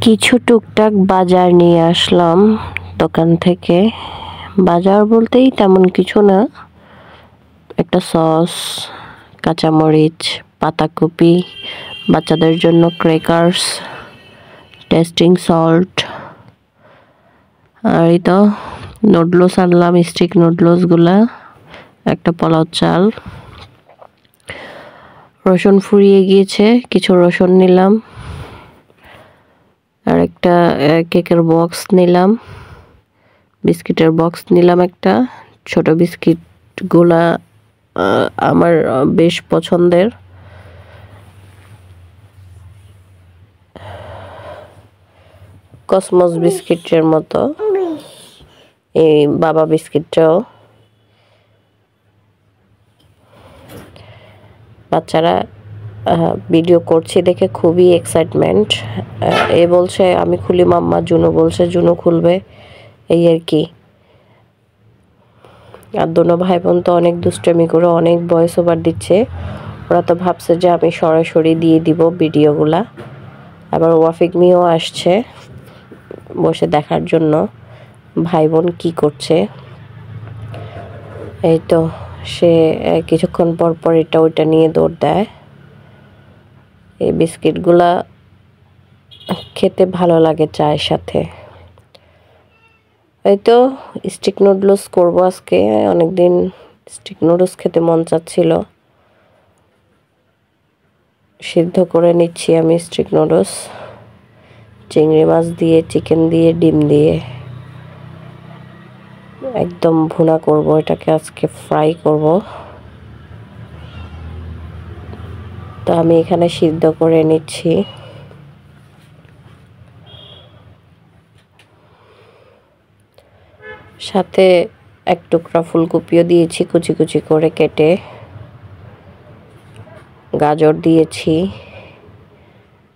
কিছু টুকটাক বাজার নিয়ে আসলাম দোকান থেকে। বাজার বলতেই তেমন কিছু না, একটা সস, কাঁচামরিচ, পাতাকপি, বাচ্চাদের জন্য ক্র্যাকার্স, টেস্টিং সল্ট, আর এই তো নুডলস আনলাম, স্টিক নুডলসগুলা, একটা পোলাও চাল, রসুন ফুরিয়ে গিয়েছে, কিছু রসুন নিলাম, আর একটা কেকের বক্স নিলাম, বিস্কিটের বক্স নিলাম একটা। ছোট বিস্কিটগুলা আমার বেশ পছন্দের। কসমস বিস্কিটের মতো এই বাবা বিস্কিটটাও। বাচ্চারা ভিডিও করছি দেখে খুবই এক্সাইটমেন্ট। এ বলছে আমি খুলি মাম্মা, জুনু বলছে জুনু খুলবে, এই আর কি। আর দোনো ভাই বোন তো অনেক দুষ্টামি করে অনেক ভয়েস ওভার দিচ্ছে। ওরা তো ভাবছে যে আমি সরাসরি দিয়ে দিব ভিডিওগুলা। আবার ওয়াফিক মিও আসছে বসে দেখার জন্য ভাই বোন কি করছে। এই তো সে কিছুক্ষণ পর পর এটা ওইটা নিয়ে দৌড় দেয়। এই বিস্কিটগুলা খেতে ভালো লাগে চায়ের সাথে। এই তো স্টিক নুডলস করবো আজকে, অনেকদিন স্টিক নুডলস খেতে মন চাচ্ছিল। সিদ্ধ করে নিচ্ছি আমি স্টিক নুডলস, চিংড়ি মাছ দিয়ে, চিকেন দিয়ে, ডিম দিয়ে একদম ভুনা করব এটাকে, আজকে ফ্রাই করব। তো আমি এখানে সিদ্ধ করে নিচ্ছি। সাথে এক টুকরা ফুলকপিও দিয়েছি কুচি কুচি করে কেটে, গাজর দিয়েছি,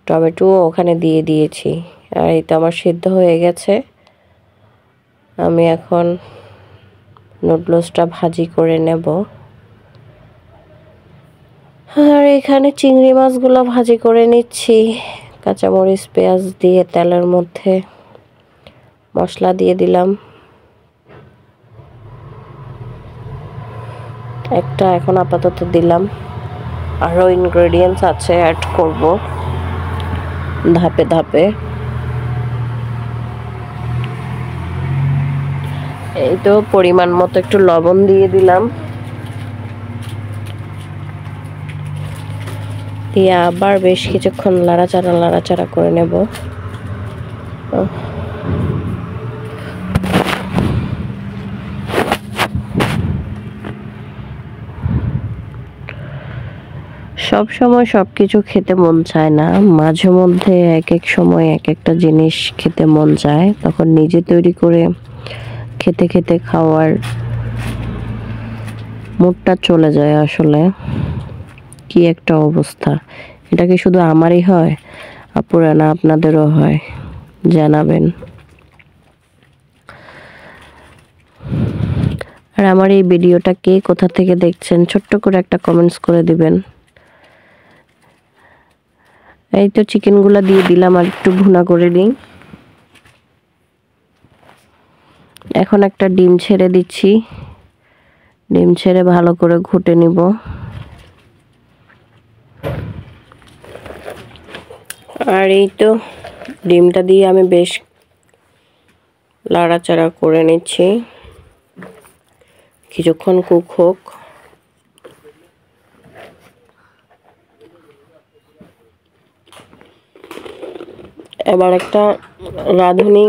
টমেটো ওখানে দিয়ে দিয়েছি। আর এই তো আমার সিদ্ধ হয়ে গেছে। আমি এখন নুডলসটা ভাজি করে নেব। আর এখানে চিংড়ি মাছগুলো ভাজি করে নিচ্ছি কাঁচামরিচ পেঁয়াজ দিয়ে তেলের মধ্যে। মশলা দিয়ে দিলাম একটা, এখন আপাতত দিলাম। আরও ইনগ্রেডিয়েন্টস আছে, অ্যাড করব ধাপে ধাপে। এই তো পরিমাণ মতো একটু লবণ দিয়ে দিলাম, দিয়ে আবার বেশ কিছুক্ষণ লাড়াচাড়া করে নেব। সব সময় সবকিছু খেতে মন চায় না, মাঝে মধ্যে এক এক সময় এক একটা জিনিস খেতে মন চায়, তখন নিজে তৈরি করে খেতে খেতে খাওয়ার মুডটা চলে যায়। আসলে কি একটা অবস্থা, এটা কি শুধু আমারই হয় আপুরা, না আপনাদেরও হয়? জানাবেন। আর আমার এই ভিডিওটা কে কোথা থেকে দেখছেন ছোট্ট করে একটা কমেন্টস করে দিবেন। এই তো চিকেনগুলা দিয়ে দিলাম, আর একটু ভুনা করে নিই। এখন একটা ডিম ছেড়ে দিচ্ছি, ডিম ছেড়ে ভালো করে ঘুটে নিব। আর এই তো ডিমটা দিয়ে আমি বেশ লাড়াচাড়া করে নিচ্ছি, কিছুক্ষণ কুক হোক। এবার একটা রাঁধুনি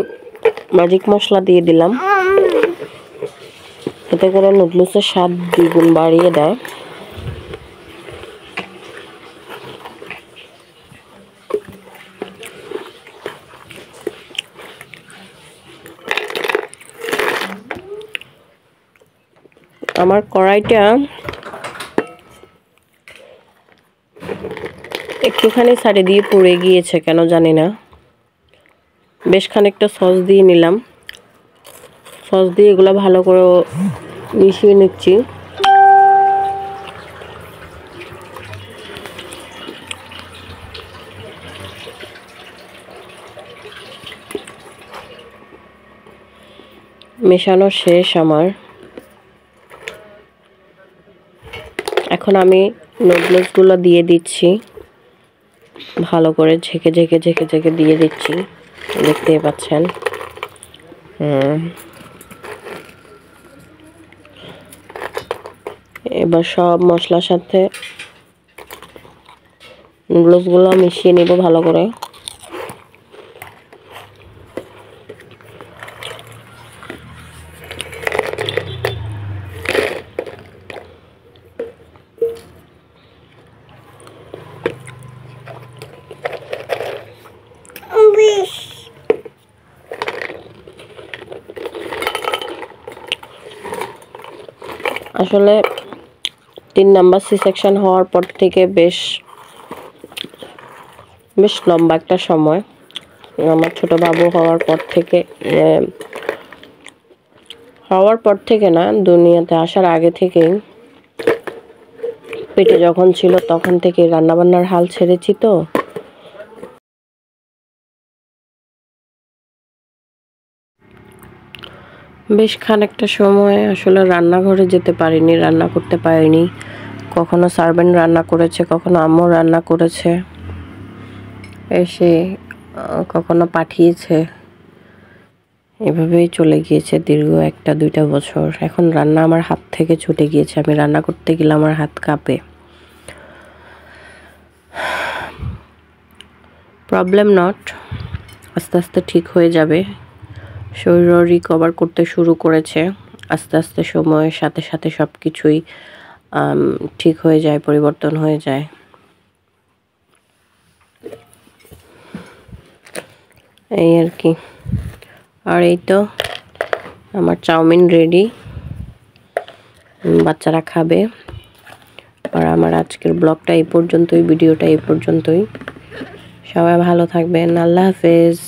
ম্যাজিক মশলা দিয়ে দিলাম, এতে করে নুডলসের স্বাদ দ্বিগুণ বাড়িয়ে দেয়। আমার কড়াইটা একটুখানি সাইডে দিয়ে পুড়ে গিয়েছে, কেন জানি না। বেশ খানিকটা সস দিয়ে নিলাম, সস দিয়ে এগুলো ভালো করে মিশিয়ে নিচ্ছি। মেশানো শেষ আমার। এখন আমি নুডলসগুলো দিয়ে দিচ্ছি, ভালো করে ঝেঁকে ঝেঁকে ঝেঁকে ঝেঁকে দিয়ে দিচ্ছি, দেখতেই পাচ্ছেন। এবার সব মশলার সাথে নুডলসগুলো মিশিয়ে নেব ভালো করে। আসলে 3 নাম্বার সি সেকশন হওয়ার পর থেকে বেশ লম্বা একটা সময়, আমার ছোট বাবু হওয়ার পর থেকে না, দুনিয়াতে আসার আগে থেকেই, পেটে যখন ছিল তখন থেকে রান্নাবান্নার হাল ছেড়েছি। তো বেশ খানিকটা সময় আসলে রান্নাঘরে যেতে পারিনি, রান্না করতে পারিনি। কখনো সার্ভেন্ট রান্না করেছে, কখনো আম্মু রান্না করেছে, এসে কখনো পাঠিয়েছে, এভাবেই চলে গিয়েছে দীর্ঘ 1-2 বছর। এখন রান্না আমার হাত থেকে ছুটে গিয়েছে, আমি রান্না করতে গেলে আমার হাত কাঁপে। প্রবলেম নট, আস্তে আস্তে ঠিক হয়ে যাবে। শরীরও রিকভার করতে শুরু করেছে, আস্তে আস্তে সময়ের সাথে সাথে সব কিছুই ঠিক হয়ে যায়, পরিবর্তন হয়ে যায়। এই আর কি। আর এই তো আমার চাউমিন রেডি, বাচ্চারা খাবে। আর আমার আজকের ব্লগটা এই পর্যন্তই, ভিডিওটা এই পর্যন্তই। সবাই ভালো থাকবেন, আল্লাহ হাফেজ।